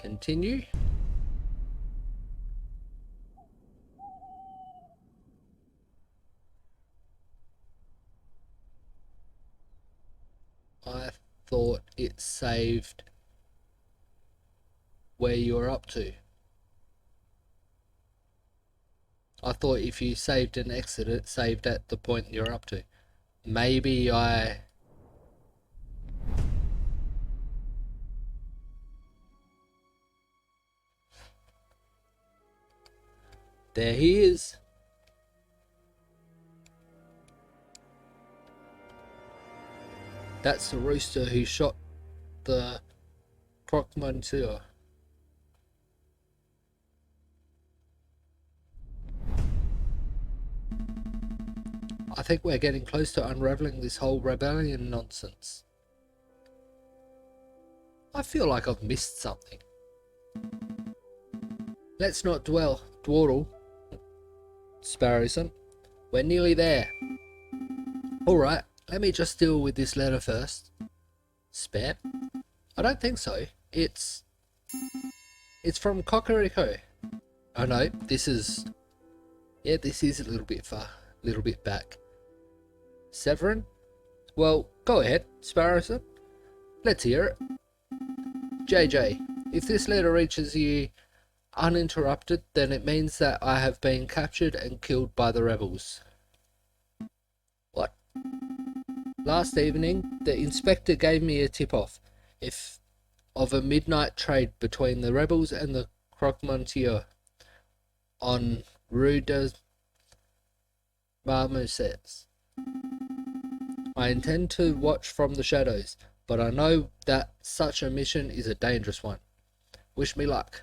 Continue. I thought it saved where you were up to. I thought if you saved an exit, it saved at the point you're up to. Maybe I... There he is. That's the rooster who shot the croque-monsieur. I think we're getting close to unraveling this whole rebellion nonsense. I feel like I've missed something. Let's not dawdle, Sparrowson. We're nearly there. Alright, let me just deal with this letter first. Spam? I don't think so. It's from Cocorico. Oh no, this is... Yeah, this is a little bit far. A little bit back. Severin? Well, go ahead, Sparrowson. Let's hear it. JJ, if this letter reaches you uninterrupted, then it means that I have been captured and killed by the rebels. What? Last evening, the inspector gave me a tip-off of a midnight trade between the rebels and the croque-monsieur on Rue de Marmousets. I intend to watch from the shadows, but I know that such a mission is a dangerous one. Wish me luck.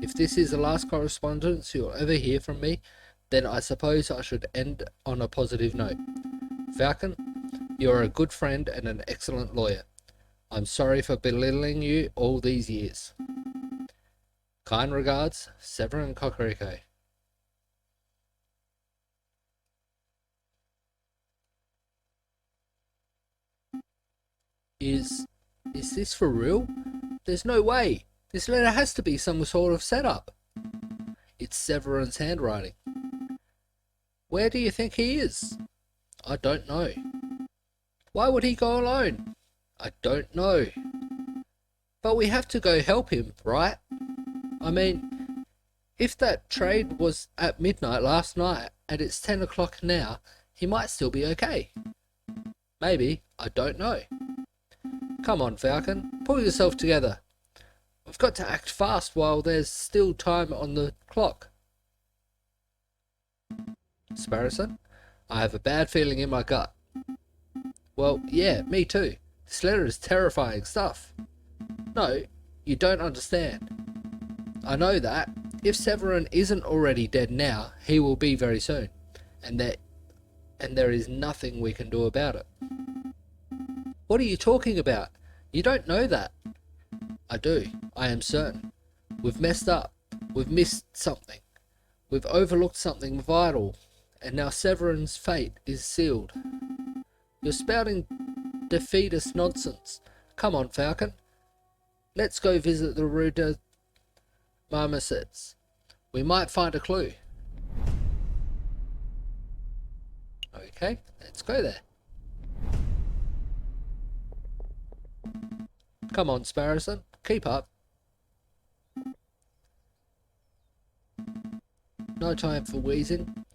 If this is the last correspondence you'll ever hear from me, then I suppose I should end on a positive note. Falcon, you are a good friend and an excellent lawyer. I'm sorry for belittling you all these years. Kind regards, Severin Cocorico. Is this for real? There's no way. This letter has to be some sort of setup. It's Severin's handwriting. Where do you think he is? I don't know. Why would he go alone? I don't know. But we have to go help him, right? I mean, if that trade was at midnight last night and it's 10 o'clock now, he might still be okay. Maybe, I don't know. Come on, Falcon, pull yourself together. We've got to act fast while there's still time on the clock. Sparrowson, I have a bad feeling in my gut. Well, yeah, me too. This letter is terrifying stuff. No, you don't understand. I know that. If Severin isn't already dead now, he will be very soon. And there is nothing we can do about it. What are you talking about? You don't know that. I do. I am certain. We've messed up. We've missed something. We've overlooked something vital. And now Severin's fate is sealed. You're spouting defeatist nonsense. Come on, Falcon. Let's go visit the Rue de Marmousets. We might find a clue. Okay, let's go there. Come on, Sparrowson, keep up. No time for wheezing.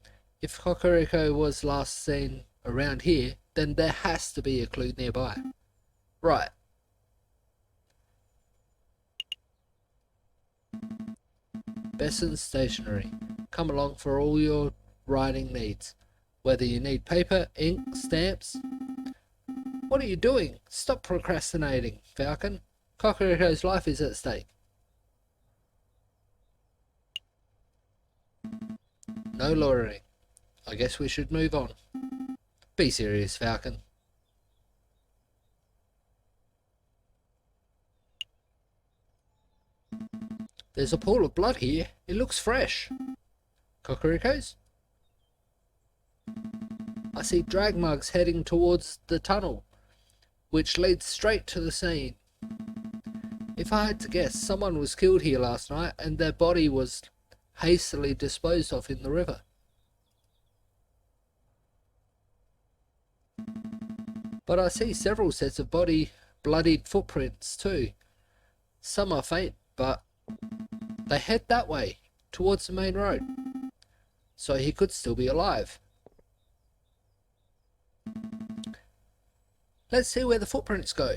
If Cocorico was last seen around here, then there has to be a clue nearby. Right. Besson's Stationery. Come along for all your writing needs. Whether you need paper, ink, stamps. What are you doing? Stop procrastinating, Falcon. Cocorico's life is at stake. No loitering. I guess we should move on. Be serious, Falcon. There's a pool of blood here. It looks fresh. Cocorico's? I see drag mugs heading towards the tunnel, which leads straight to the scene. If I had to guess, someone was killed here last night and their body was hastily disposed of in the river. But I see several sets of bloodied footprints too. Some are faint, but they head that way, towards the main road. So he could still be alive. Let's see where the footprints go.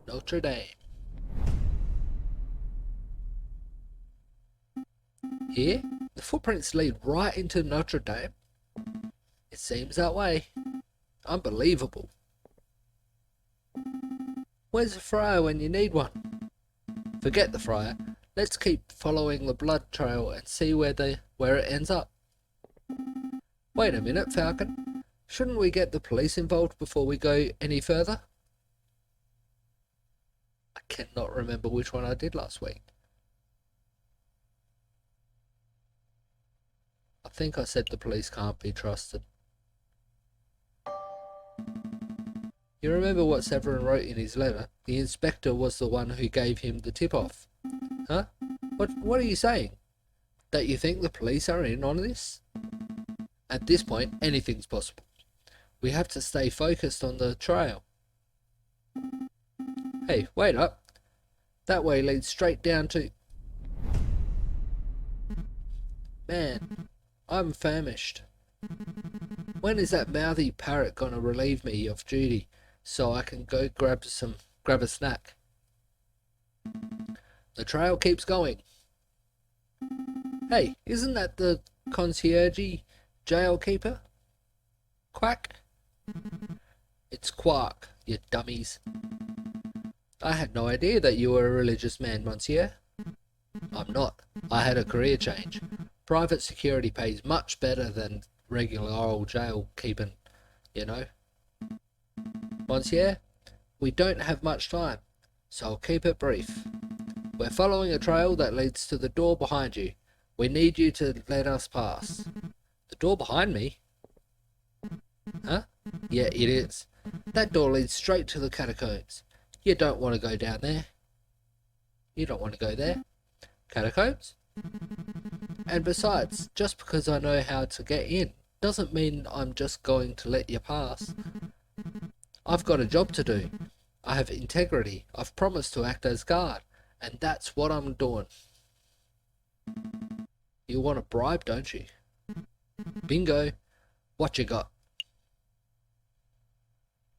Notre Dame. Here, the footprints lead right into Notre Dame. It seems that way. Unbelievable. Where's the friar when you need one? Forget the friar. Let's keep following the blood trail and see where it ends up. Wait a minute, Falcon. Shouldn't we get the police involved before we go any further? I cannot remember which one I did last week. I think I said the police can't be trusted. You remember what Severin wrote in his letter? The inspector was the one who gave him the tip-off. Huh? What are you saying? That you think the police are in on this? At this point, anything's possible. We have to stay focused on the trail. Hey, wait up. That way leads straight down to... Man, I'm famished. When is that mouthy parrot gonna relieve me of duty so I can go grab a snack? The trail keeps going. Hey, isn't that the concierge jail keeper? Quack? It's Quark, you dummies. I had no idea that you were a religious man, monsieur. I'm not. I had a career change. Private security pays much better than regular old jail keeping, you know. Monsieur, we don't have much time, so I'll keep it brief. We're following a trail that leads to the door behind you. We need you to let us pass. The door behind me? Huh? Yeah, it is. That door leads straight to the catacombs. You don't want to go down there. You don't want to go there. Catacombs? And besides, just because I know how to get in doesn't mean I'm just going to let you pass. I've got a job to do. I have integrity. I've promised to act as guard, and that's what I'm doing. You want a bribe, don't you? Bingo. What you got?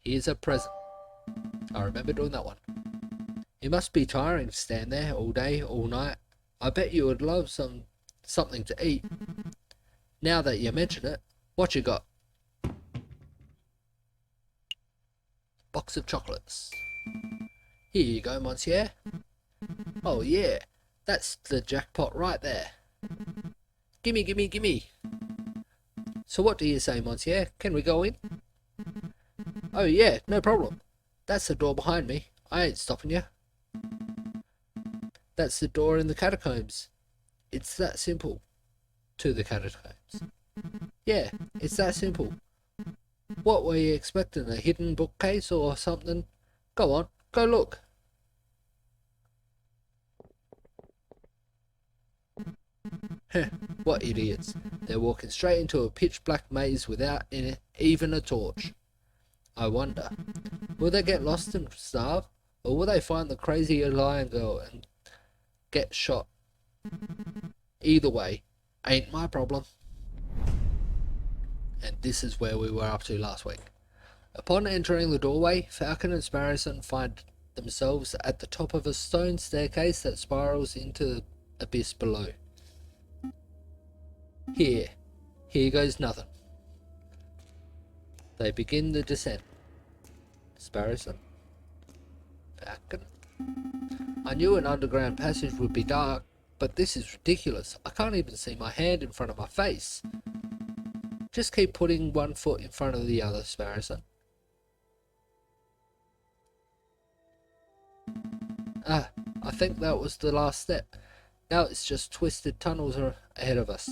Here's a present. I remember doing that one. It must be tiring to stand there all day, all night. I bet you would love something to eat. Now that you mention it, what you got? Box of chocolates. Here you go, monsieur. Oh yeah, that's the jackpot right there. Gimme, gimme, gimme. So what do you say, monsieur? Can we go in? Oh yeah, no problem. That's the door behind me. I ain't stopping you. That's the door in the catacombs. It's that simple. To the catacombs. Yeah, it's that simple. What were you expecting? A hidden bookcase or something? Go on, go look. Heh, what idiots. They're walking straight into a pitch black maze without even a torch. I wonder, will they get lost and starve? Or will they find the crazy lion girl and get shot? Either way, ain't my problem. And this is where we were up to last week. Upon entering the doorway, Falcon and Sparrowson find themselves at the top of a stone staircase that spirals into the abyss below. Here goes nothing. They begin the descent. Sparrowson. Falcon. I knew an underground passage would be dark, but this is ridiculous. I can't even see my hand in front of my face. Just keep putting one foot in front of the other, Sparrowson. Ah, I think that was the last step. Now it's just twisted tunnels ahead of us.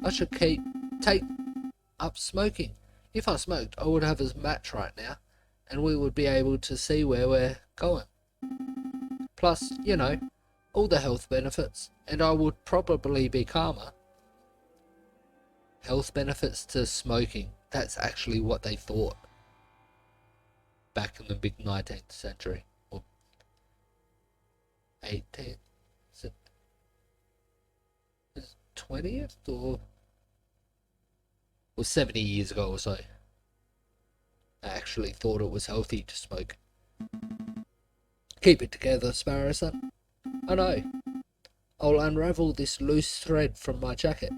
I should take up smoking. If I smoked, I would have a match right now. and we would be able to see where we're going. Plus, you know, all the health benefits, and I would probably be calmer. Health benefits to smoking, that's actually what they thought back in the mid 19th century, or 18th, is it 20th, or 70 years ago or so. I actually thought it was healthy to smoke. Keep it together, Sparrow son. I know. I'll unravel this loose thread from my jacket.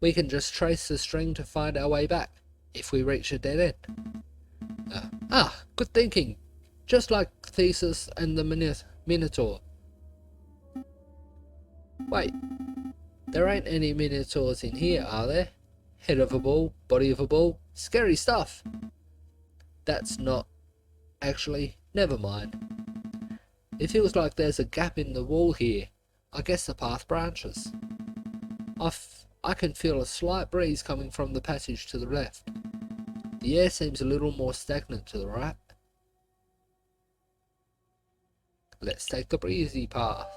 We can just trace the string to find our way back, if we reach a dead end. Good thinking. Just like Theseus and the Minotaur. Wait, there ain't any Minotaurs in here, are there? Head of a bull, body of a bull, scary stuff. That's not... Actually, never mind. It feels like there's a gap in the wall here. I guess the path branches. I can feel a slight breeze coming from the passage to the left. The air seems a little more stagnant to the right. Let's take the breezy path.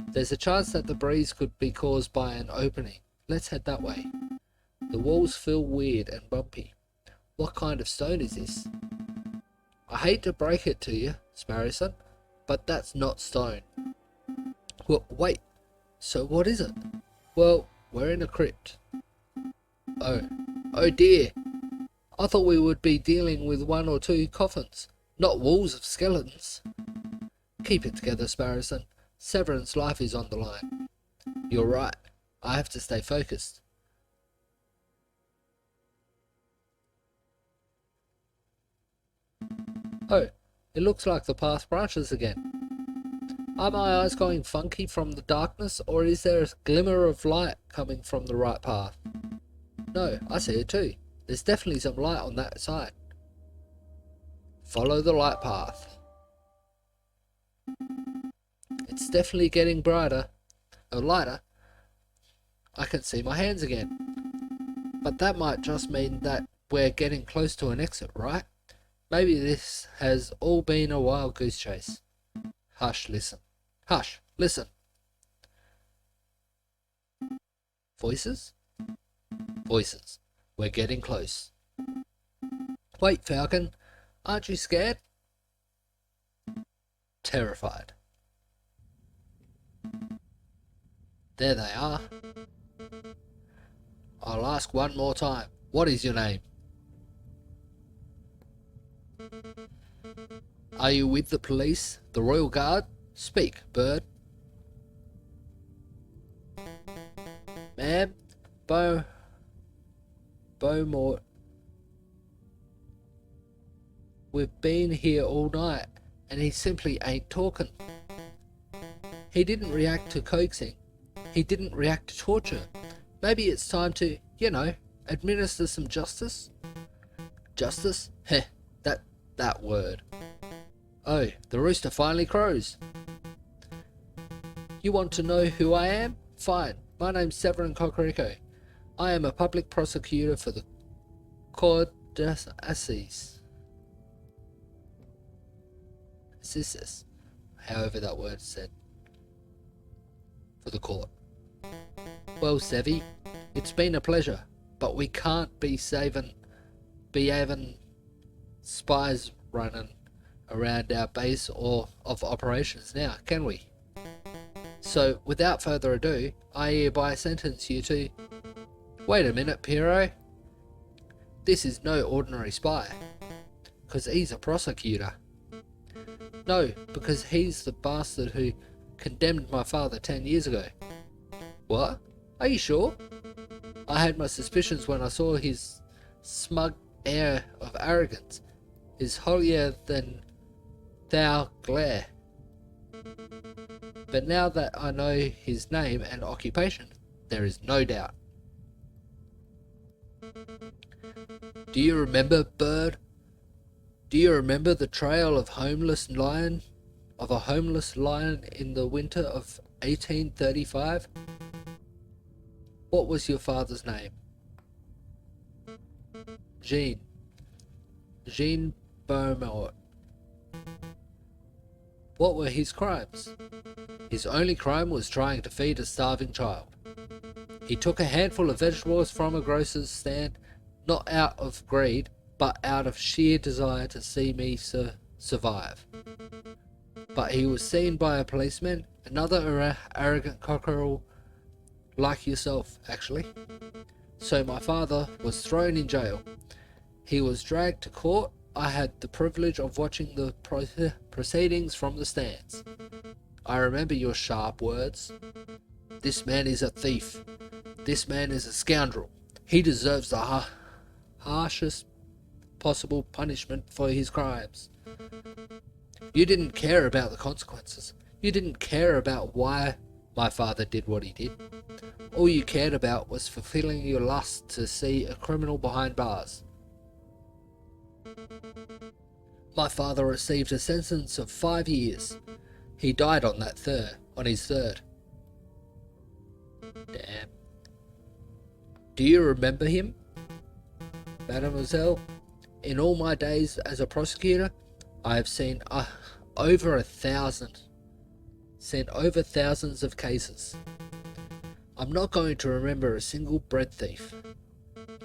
There's a chance that the breeze could be caused by an opening. Let's head that way. The walls feel weird and bumpy. What kind of stone is this? I hate to break it to you, Sparrowson, but that's not stone. Well, wait, so what is it? Well, we're in a crypt. Oh dear. I thought we would be dealing with 1 or 2 coffins, not walls of skeletons. Keep it together, Sparrowson. Severin's life is on the line. You're right. I have to stay focused. Oh, it looks like the path branches again. Are my eyes going funky from the darkness, or is there a glimmer of light coming from the right path? No, I see it too. There's definitely some light on that side. Follow the light path. It's definitely getting brighter, or lighter. I can see my hands again. But that might just mean that we're getting close to an exit, right? Maybe this has all been a wild goose chase. Hush, listen. Hush, listen. Voices? Voices. We're getting close. Wait, Falcon. Aren't you scared? Terrified. There they are. I'll ask one more time. What is your name? Are you with the police? The Royal Guard? Speak, bird. Ma'am? Beaumont. We've been here all night, and he simply ain't talking. He didn't react to coaxing. He didn't react to torture. Maybe it's time to, you know, administer some justice? Justice? Heh, that word. Oh, the rooster finally crows. You want to know who I am? Fine. My name's Severin Cocorico. I am a public prosecutor for the Cour d'Assises. Assises, however that word is said. For the court. Well, Sevy, it's been a pleasure, but we can't be having spies running around our base or of operations now, can we? So, without further ado, I hereby sentence you to... Wait a minute, Pierrot. This is no ordinary spy, because he's a prosecutor. No, because he's the bastard who condemned my father 10 years ago. What? Are you sure? I had my suspicions when I saw his smug air of arrogance, his holier than thou glare. But now that I know his name and occupation, there is no doubt. Do you remember, bird? Do you remember the trail of a homeless lion in the winter of 1835? What was your father's name? Jean. Jean Beaumont. What were his crimes? His only crime was trying to feed a starving child. He took a handful of vegetables from a grocer's stand, not out of greed, but out of sheer desire to see me survive. But he was seen by a policeman, another arrogant cockerel like yourself, actually. So my father was thrown in jail. He was dragged to court. I had the privilege of watching the proceedings from the stands. I remember your sharp words. This man is a thief. This man is a scoundrel. He deserves the harshest possible punishment for his crimes. You didn't care about the consequences. You didn't care about why my father did what he did. All you cared about was fulfilling your lust to see a criminal behind bars. My father received a sentence of 5 years. He died on his third. Damn. Do you remember him, mademoiselle? In all my days as a prosecutor, I have seen over thousands of cases. I'm not going to remember a single bread thief.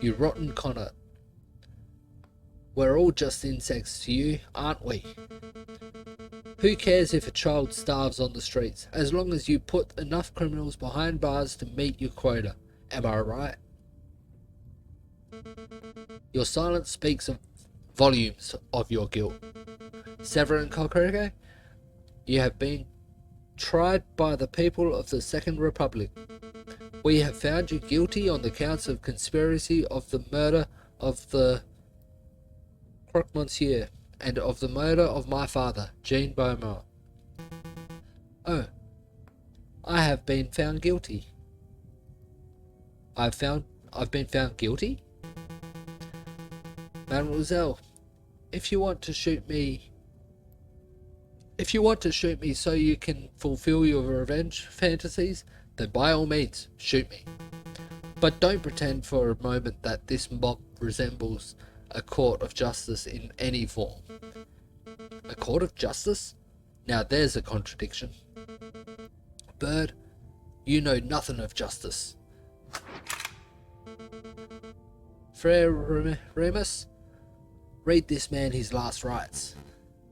You rotten conner. We're all just insects to you, aren't we? Who cares if a child starves on the streets, as long as you put enough criminals behind bars to meet your quota? Am I right? Your silence speaks of volumes of your guilt. Severin Cockerico, you have been tried by the people of the Second Republic. We have found you guilty on the counts of conspiracy of the murder of the Croque Monsieur and of the murder of my father, Jean Beaumont. Oh, I have been found guilty. I've been found guilty? Mademoiselle, if you want to shoot me so you can fulfill your revenge fantasies, then by all means, shoot me. But don't pretend for a moment that this mob resembles a court of justice in any form. A court of justice? Now there's a contradiction. Bird, you know nothing of justice. Frere Remus, read this man his last rites.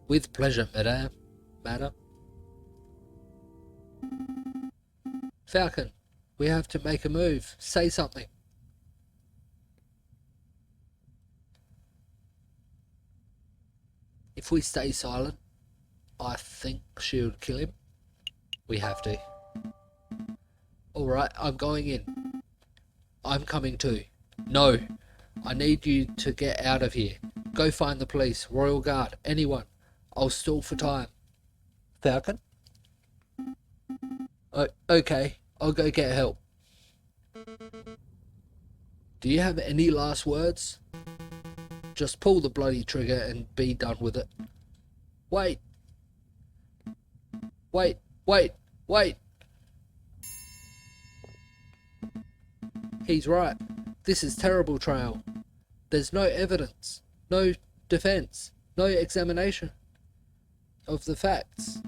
With pleasure, madame. Falcon, we have to make a move. Say something. If we stay silent, I think she'll kill him. We have to. Alright, I'm going in. I'm coming too. No, I need you to get out of here. Go find the police, Royal Guard, anyone. I'll stall for time. Falcon? Okay, I'll go get help. Do you have any last words? Just pull the bloody trigger and be done with it. Wait. He's right. This is terrible trial. There's no evidence, no defense, no examination of the facts.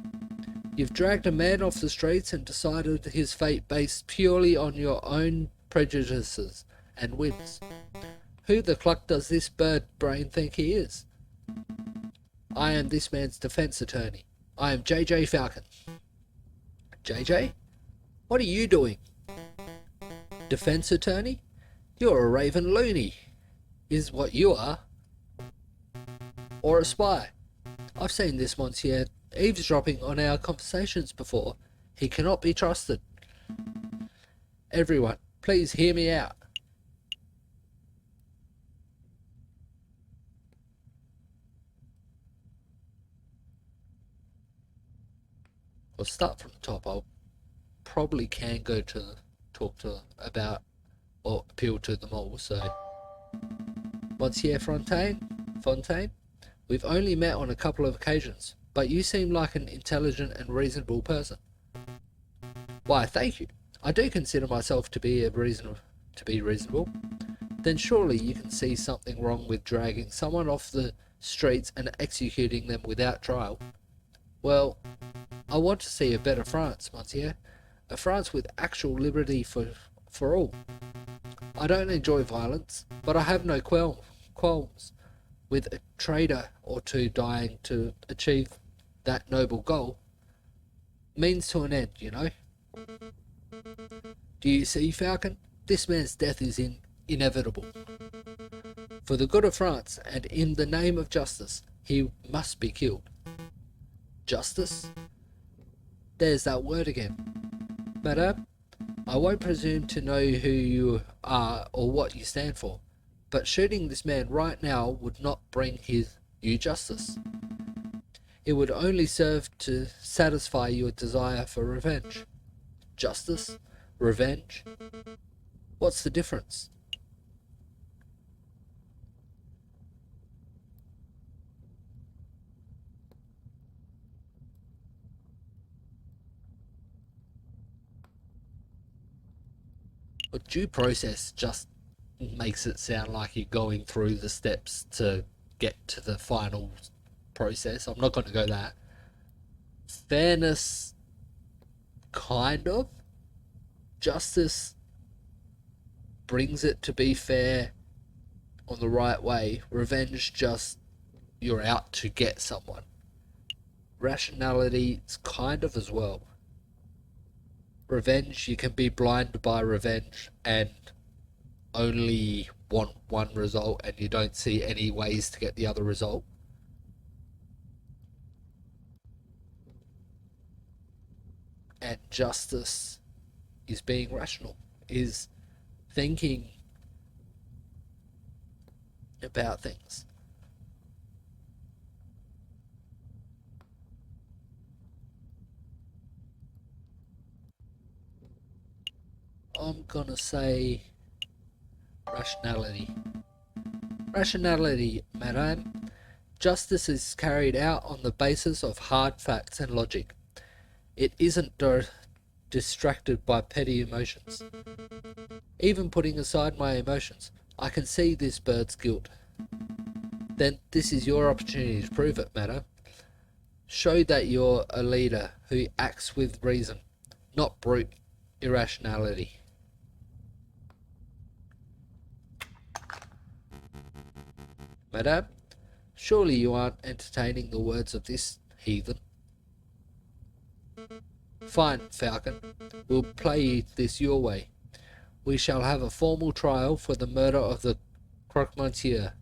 You've dragged a man off the streets and decided his fate based purely on your own prejudices and whims. Who the cluck does this bird brain think he is? I am this man's defense attorney. I am JJ Falcon. JJ? What are you doing? Defense attorney? You're a raven loony, is what you are. Or a spy. I've seen this monsieur eavesdropping on our conversations before. He cannot be trusted. Everyone, please hear me out. I'll start from the top. I'll probably can go to talk to about or appeal to them all. So, Monsieur Fontaine, we've only met on a couple of occasions, but you seem like an intelligent and reasonable person. Why, thank you. I do consider myself to be reasonable. then surely you can see something wrong with dragging someone off the streets and executing them without trial. Well, I want to see a better France, monsieur. A France with actual liberty for all. I don't enjoy violence, but I have no qualms with a traitor or two dying to achieve that noble goal. Means to an end, you know. Do you see, Falcon? This man's death is inevitable. For the good of France, and in the name of justice, he must be killed. Justice? There's that word again. Madame, I won't presume to know who you are or what you stand for, but shooting this man right now would not bring you justice. It would only serve to satisfy your desire for revenge. Justice? Revenge? What's the difference? Well, due process just makes it sound like you're going through the steps to get to the final process. I'm not going to go that. Fairness, kind of. Justice brings it to be fair on the right way. Revenge, just you're out to get someone. Rationality is kind of as well. Revenge, you can be blinded by revenge and only want one result, and you don't see any ways to get the other result. And justice is being rational, is thinking about things. I'm gonna say rationality. Rationality, madame. Justice is carried out on the basis of hard facts and logic. It isn't distracted by petty emotions. Even putting aside my emotions, I can see this bird's guilt. Then this is your opportunity to prove it, madam. Show that you're a leader who acts with reason, not brute irrationality. Madame, surely you aren't entertaining the words of this heathen? Fine, Falcon. We'll play this your way. We shall have a formal trial for the murder of the croque-monsieur.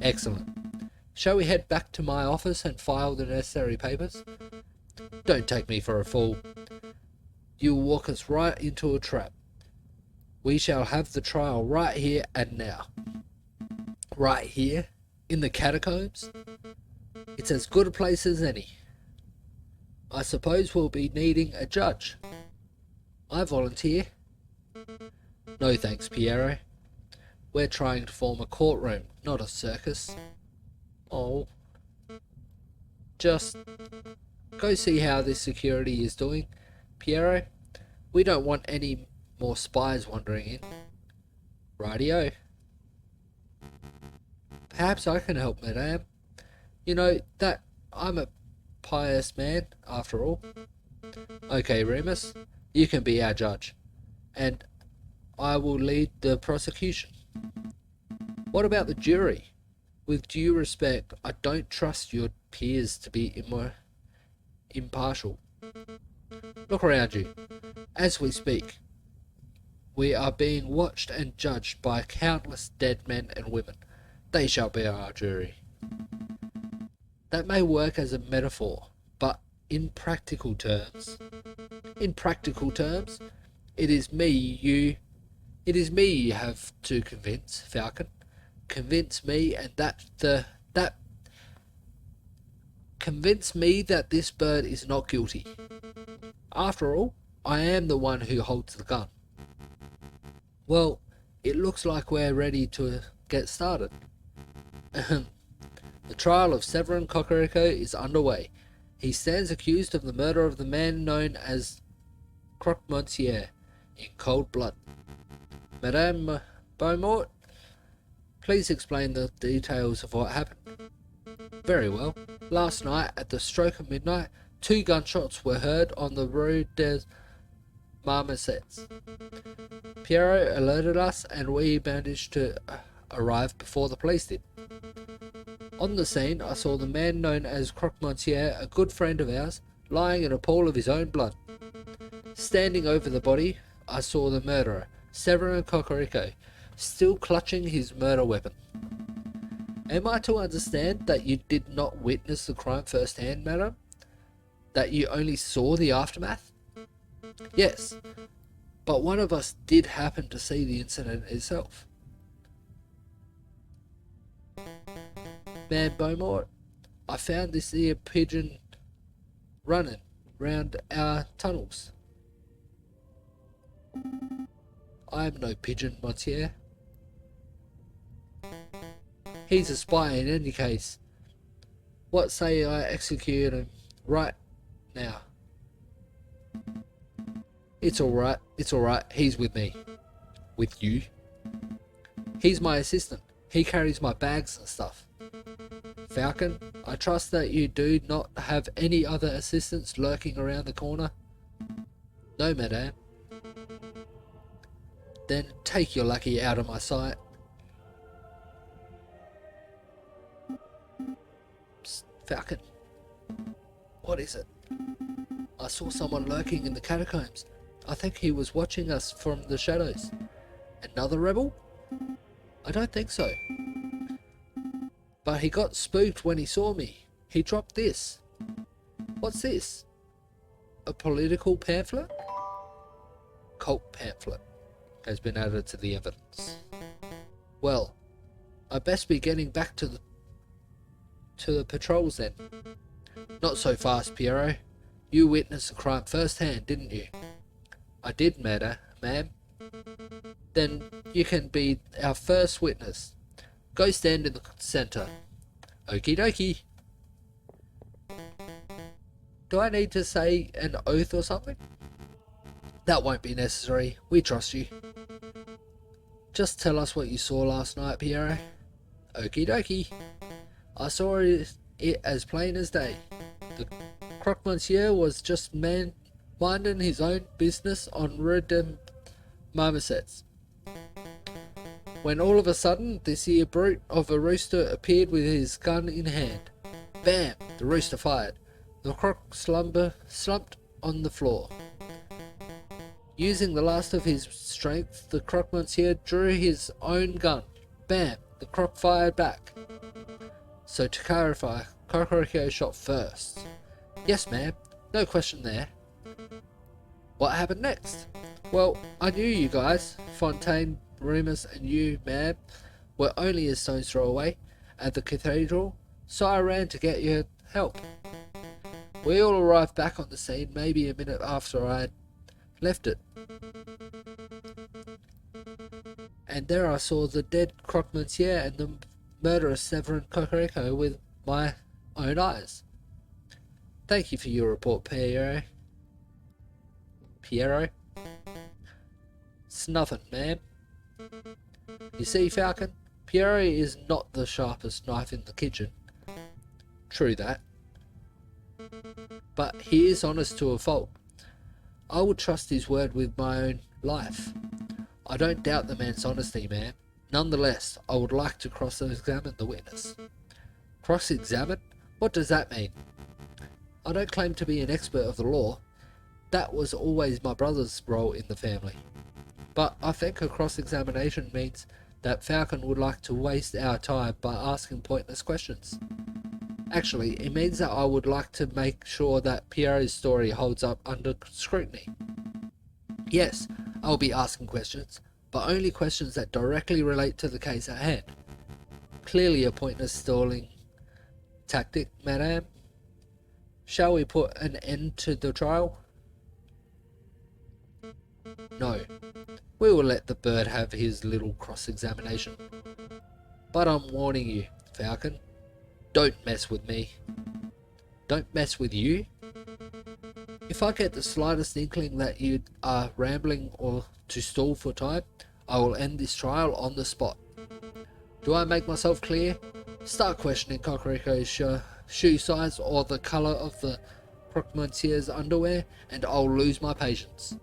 Excellent. Shall we head back to my office and file the necessary papers? Don't take me for a fool. You will walk us right into a trap. We shall have the trial right here and now. Right here? In the catacombs? It's as good a place as any. I suppose we'll be needing a judge. I volunteer. No thanks, Piero. We're trying to form a courtroom, not a circus. Oh. Just go see how this security is doing, Piero. We don't want any more spies wandering in. Rightio. Perhaps I can help, madame. You know that I'm a pious man, after all. Okay, Remus, you can be our judge, and I will lead the prosecution. What about the jury? With due respect, I don't trust your peers to be impartial. Look around you. As we speak, we are being watched and judged by countless dead men and women. They shall be our jury. That may work as a metaphor, but in practical terms, it is me you have to convince, Falcon. Convince me convince me that this bird is not guilty. After all, I am the one who holds the gun. Well, it looks like we're ready to get started. The trial of Severin Cocorico is underway. He stands accused of the murder of the man known as Croque-Monsieur in cold blood. Madame Beaumont, please explain the details of what happened. Very well. Last night, at the stroke of midnight, 2 gunshots were heard on the Rue des Marmosettes. Pierrot alerted us and we managed to arrive before the police did. On the scene, I saw the man known as Croque-Monsieur, a good friend of ours, lying in a pool of his own blood. Standing over the body, I saw the murderer, Severin Cocorico, still clutching his murder weapon. Am I to understand that you did not witness the crime firsthand, madam? That you only saw the aftermath? Yes, but one of us did happen to see the incident itself. Man Beaumont, I found this here pigeon running round our tunnels. I am no pigeon, monsieur. He's a spy in any case. What say I execute him right now? It's alright, he's with me. With you? He's my assistant. He carries my bags and stuff. Falcon, I trust that you do not have any other assistants lurking around the corner? No, madame. Then take your lucky out of my sight. Psst, Falcon. What is it? I saw someone lurking in the catacombs. I think he was watching us from the shadows. Another rebel? I don't think so. But he got spooked when he saw me. He dropped this. What's this? A political pamphlet? Cult pamphlet has been added to the evidence. Well, I best be getting back to the patrols then. Not so fast, Pierrot. You witnessed the crime firsthand, didn't you? I did, ma'am. Then you can be our first witness. Go stand in the centre. Okie dokie. Do I need to say an oath or something? That won't be necessary. We trust you. Just tell us what you saw last night, Pierre. Okie dokie. I saw it as plain as day. The Croque-Monsieur was just minding his own business on Rue des Marmosettes, when all of a sudden this here brute of a rooster appeared with his gun in hand. Bam! The rooster fired. The croc slumped on the floor. Using the last of his strength, the Croque-Monsieur drew his own gun. Bam! The croc fired back. So to clarify, Cocorico shot first. Yes, ma'am. No question there. What happened next? Well, I knew you guys, Fontaine, Remus and you, ma'am, were only a stone's throw away at the cathedral, so I ran to get your help. We all arrived back on the scene maybe a minute after I had left it. And there I saw the dead Croque-Monsieur and the murderous Severin Cocorico with my own eyes. Thank you for your report, Pierrot. Pierrot? It's nothing, ma'am. You see, Falcon, Pierre is not the sharpest knife in the kitchen. True that. But he is honest to a fault. I would trust his word with my own life. I don't doubt the man's honesty, ma'am. Nonetheless, I would like to cross-examine the witness. Cross-examine? What does that mean? I don't claim to be an expert of the law. That was always my brother's role in the family. But I think a cross-examination means that Falcon would like to waste our time by asking pointless questions. Actually, it means that I would like to make sure that Pierre's story holds up under scrutiny. Yes, I'll be asking questions, but only questions that directly relate to the case at hand. Clearly a pointless stalling tactic, madame. Shall we put an end to the trial? No. We will let the bird have his little cross-examination. But I'm warning you, Falcon. Don't mess with me. Don't mess with you? If I get the slightest inkling that you are rambling or to stall for time, I will end this trial on the spot. Do I make myself clear? Start questioning Cocorico's shoe size or the colour of the Procmontiers underwear, and I'll lose my patience.